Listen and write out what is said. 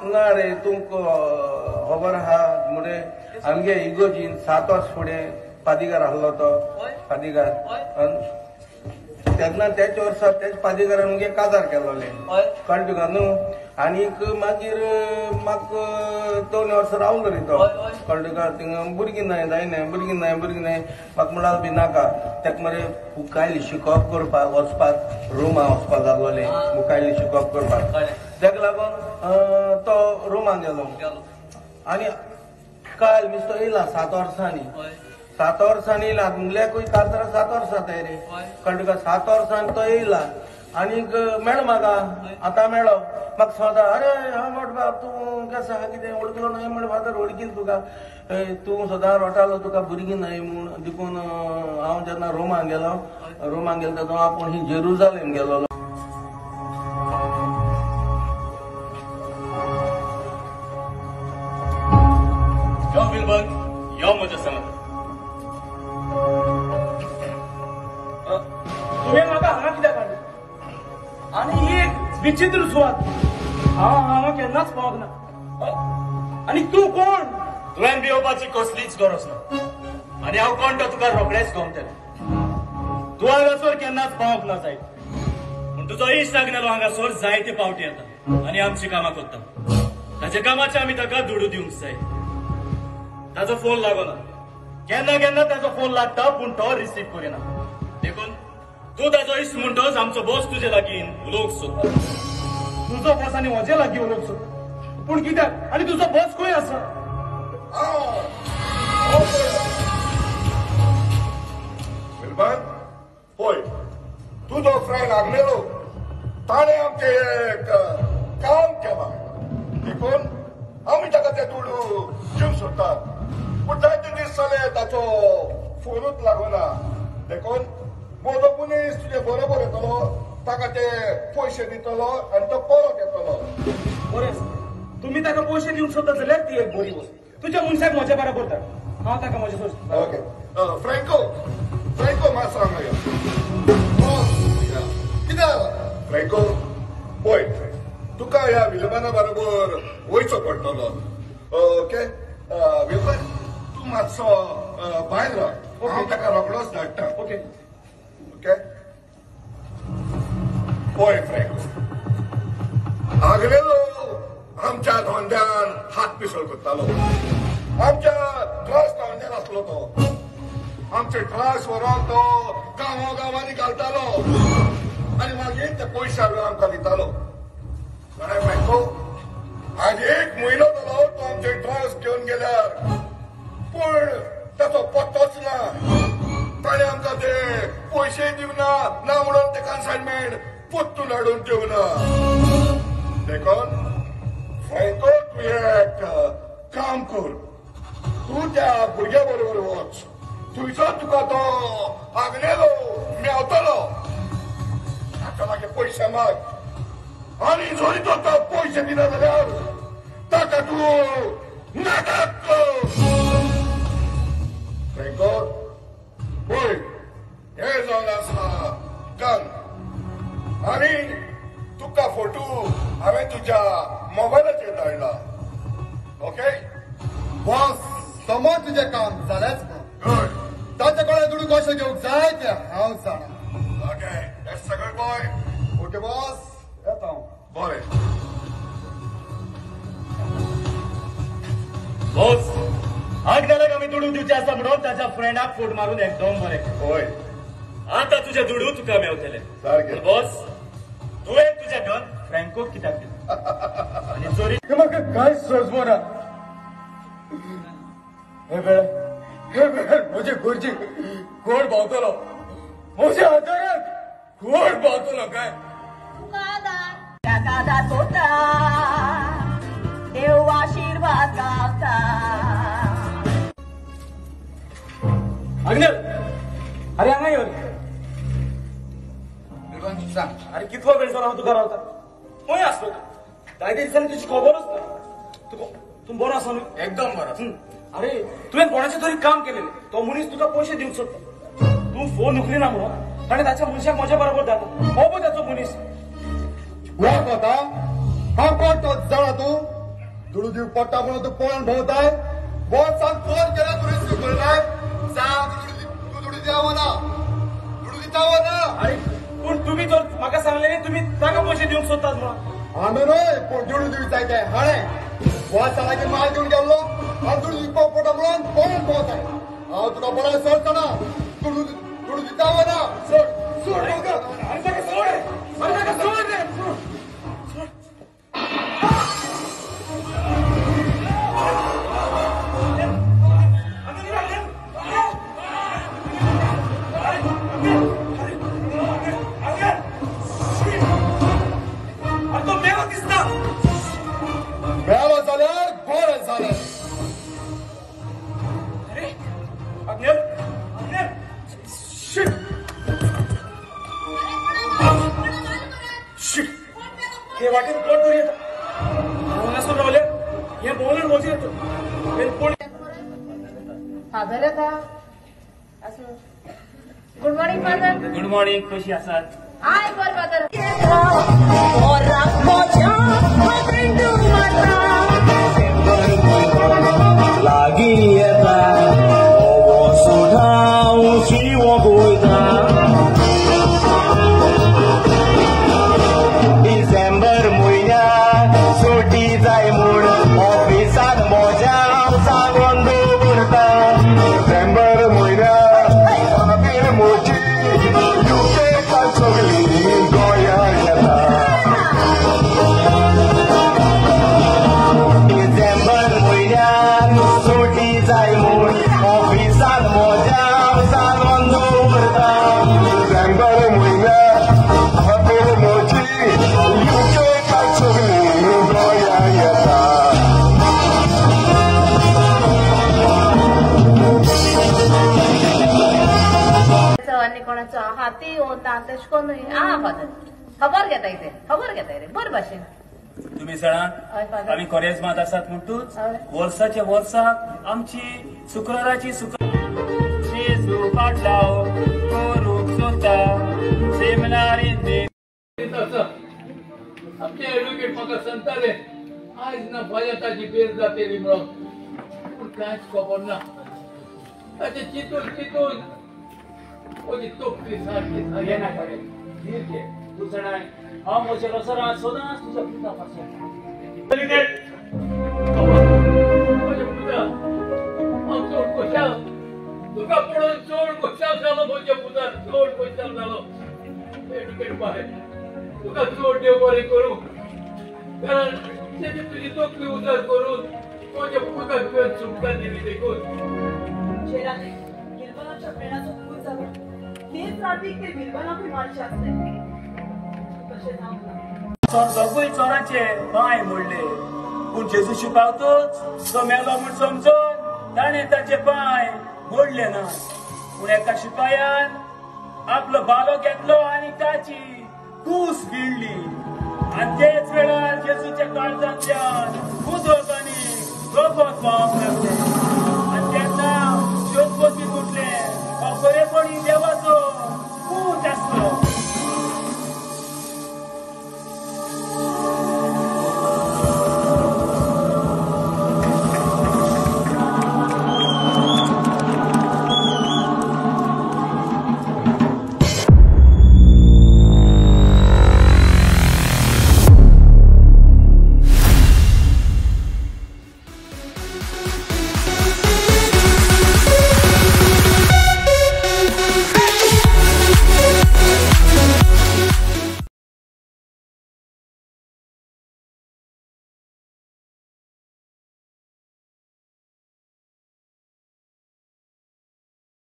ना रे तुमक खबर आहा मुळे आमगे इगोजीन 7 वर्स फुडें पादिगार आहलो तो पादिगार तेन्ना त्याच वर्सा त्याच पादिगारान मुगे काजार केलोले कळ्ळें तुका न्हू आनीक मागीर म्हाका 2 वर्सां रावलो रे तो कळ्ळें तुका थिंगा भुरगीं न्हय जायना भुरगीं न्हय म्हाका म्हणाल बी नाका तेका मरे मुखायली शिकोवप करपाक वचपाक रुमा वचपाक लागलोले मुखायली शिकोवप करपाक तेका लागून तो रुमान गेलो आनी काल मिस्तो येयला 7 वर्सांनी 7 वर्सांनी येयला मुगल्याकूय काजार 7 वर्सां जाताय रे कळ्ळें तुका 7 वर्सांनी तो येयला आनीक मेळ म्हाका आतां मेळ्ळो म्हाका सोदा अरे हा मोठ बाब तूं केस आहा कितें वळखलो न्हय म्हण फादर वळखील तुका तूं सदां रोटालो तुका भुरगीं न्हय म्हूण देखून हांव जेन्ना रोमान गेलो तेन्ना आपूण ही जेरुजालेम गेलोलो यो विल्बर्न यो म्हज्या सांगात तुवें म्हाका हांगा कित्याक हाडलें आनी ही एक विचित्र सुवात हांगा केन्नाच पावोंक ना आनी तूं कोण तुवें भिवपाची कसलीच गरज ना आनी हांव कोण तो तुका रोखडेच गमतलें तूं हांगासर केन्नाच पावोंक ना जाय पूण तुजो इश्ट आग्नेलो हांगासर जायते पावटी येता आनी आमची कामां करता ताच्या कामाचे आमी ताका दुडू दिवंक जाय ताजो फोन लागना केन्ना केन्ना ताजो फोन लागता पूण तो रिसीव करिना देखून तू ताजो इश्ट म्हणटोच आमचो बॉस तुजे लागीं उलोवंक सोदता तुजो बॉस आनी म्हजे लागीं उलोवंक सोदता पूण कित्याक आनी तुजो बॉस खंय आसा विल्बर्न पळय तुजो फ्रेंड आग्नेलो ताणें आमचें एक काम केलां देखून आमी ताका तें दुडू दिवंक सोदतात पूण जायते दीस जाले ताचो फोनूच लागना देखून म्हजो मनीस तुजे बरोबर येतलो ताका ते पयशे दितलो आनी तो परत येतलो बरें तुमी ताका पयशे दिवंक सोदता जाल्यार ती एक बरी वस्त तुज्या मनशाक म्हजे बरोबर धाड हांव ताका म्हजे सोद ओके फ्रँको मात सांग कित्याक फ्रँको पळय तुका ह्या विल्बर्ना बरोबर वयचो पडटलो ओके विल्बर्न तूं मातसो भायर राव हांव ताका रोखडोच धाडटा ओके ओके पळय फ्रँको आगलेलो आमच्या धोंड्यान हात पिसळ करतालो आमच्या ट्रस्ट धोंड्यान आसलो तो आमचे ट्रस्ट व्हरोन तो गांवांनी घालतालो आनी मागीर ते पयशे हाडून आमकां दितालो कळ्ळें फ्रँको आज 1 म्हयनो जालो तो आमचे ट्रस्ट घेवन गेल्यार पूण ताचो पत्तोच ना ताणें आमकां ते पयशे दिवना ना म्हणून ते कन्सायनमेंट परतून हाडून दिवना देखून फ्रँको तूं एक काम कर तूं त्या भुरग्या बरोबर वच थंयसर तुका तो आग्नेलो मेवतलो ताच्या लागीं पयशे माग आनी जरी तो पयशे दिना जाल्यार ताका तूं नाटक कर फ्रँको पळय हे जावन आसा गन आनी तुका फोटो हांवें तुज्या मोबायलाचेर धाडला ओके बॉस समज तुजें काम जालेंच गुड ताचे कडेन दुडू कशें घेवंक जाय तें हांव जाणा ओके दॅट्स सगळें बॉय ओके बॉस येता हांव बरें बॉस आग्नेलाक आमी दुडू दिवचे आसा म्हणून ताच्या फ्रेंडाक फोट मारून एकदम बरें होय आता तुझे दुडू तुका मेवतले सारकें बॉस तुवें तुजें गन फ्रँकोक कित्याक दिलें आनी चोरी म्हाका कांयच सोजमोना हे वेळार म्हजे गुरजी कोण भावतलो म्हज्या आदाराक कोण भावतलो काय ताका दाखोवता देव आशीर्वाद गावता आग्नेल अरे हांगा यो सांग अरे कितलो वेळ जालो हांव तुका रावता खंय आसलो तूं जायते दिसांनी तुजी खबरच ना तूं बरो आसा न्हू एकदम बरो अरे तुवें कोणाचें तरी काम केलेलें तो मनीस तुका पयशे दिवंक सोदता तूं फोन उखलिना म्हणून ताणें ताच्या मनशाक म्हज्या बरोबर धाडलो हो पळय ताचो मनीस वळख होता हांव कोण तो जाणा तूं दुडू दिव पट्टा म्हणून तू पळून भोवताय बोल सांग फोन केला तू रिसिव्ह करलाय सांग तू दुडू द्यावं ना दुडू दितावं ना आणि पण तुम्ही तो म्हाका सांगले तुम्ही ताका पैसे दिवंक सोदतात म्हणून आम्ही न्हय पूण दुडू दिवचाय काय हाणे बोल सांगाचे माल घेऊन गेल्लो हांव दुडू दिवपाक पडटा म्हणून पळून भोवताय हांव तुका बरो सोडटा ना दुडू दितावं ना सोड सोड म्हाका. आणि ताका सोड रे तो मेलो दिसता मेलो जाल्यार बरें जालें अरे अग्नेल शिट शिट हे वाटेन कोण तरी येतं कोणासून रावले हे बोलून मोजी येतो हे कोण हा झालं का असं good morning father good morning कशी आसात आय बर फादर लागीं येता ओवो सोढाव शिवो गोयता डिसेंबर म्हयन्यात सुटी जाय म्हूण ऑफिसांत मोज्या सांगून दवरता डिसेंबर म्हयन्यात आमी मोची युकेकां सगळीं गोंयांत येता डिसेंबर म्हयन्यात सुटी जाय म्हूण ऑफिसांत मोज्या सांगून दवरता डिसेंबर म्हयन्यात आमी मोची युकेकां सगळीं गोंयांत येता आणि कोणाचो हाती होता तशें करून फादर खबर घेताय रे बरे भाशेन तुम्ही जाणा हय फादर आम्ही कॉलेजमात आसात म्हणटूच हय. वर्साच्या वर्साक आमची शुक्राराची जेजू पाटलाव करूंक सोदता सेमिनारीन आमचे एडव्होकेट म्हाका सांगताले आयज ना फाल्यां ताची बेल जातली म्हणून पूण कांयच खबर ना ताचे चिंतून ओली तोपली सारकी ये ना करे धीर घे तू जाणाय हांव म्हज्या रोसरात सदांच तुज्या पुता पासून म्हज्या पुता हांव चड खोशाल तुका पळोवन चड खोशाल जालो म्हज्या पुतार चड खोशाल जालो एडव्होकेट बाय तुका चड देव बरें करूं कारण तेणी तुजी तोकली उजार करून तुज्या पुताक तुवें सुटका दिली देखून शेराने बिलबलाच्या प्रेमाचा दूर झाला तेच रात्री ते बिलबलापी मारचे असते कसे थांबला दोगूय चोराचे पांय मोडले पूण जेजू शिपावतोच तो मेलो म्हूण समजून ताणें ताचे पांय मोडले ना पूण एका शिपायान आपलो बालो घेतलो आनी ताची कूस भिडली आनी तेच वेळार जेजूच्या काळजांत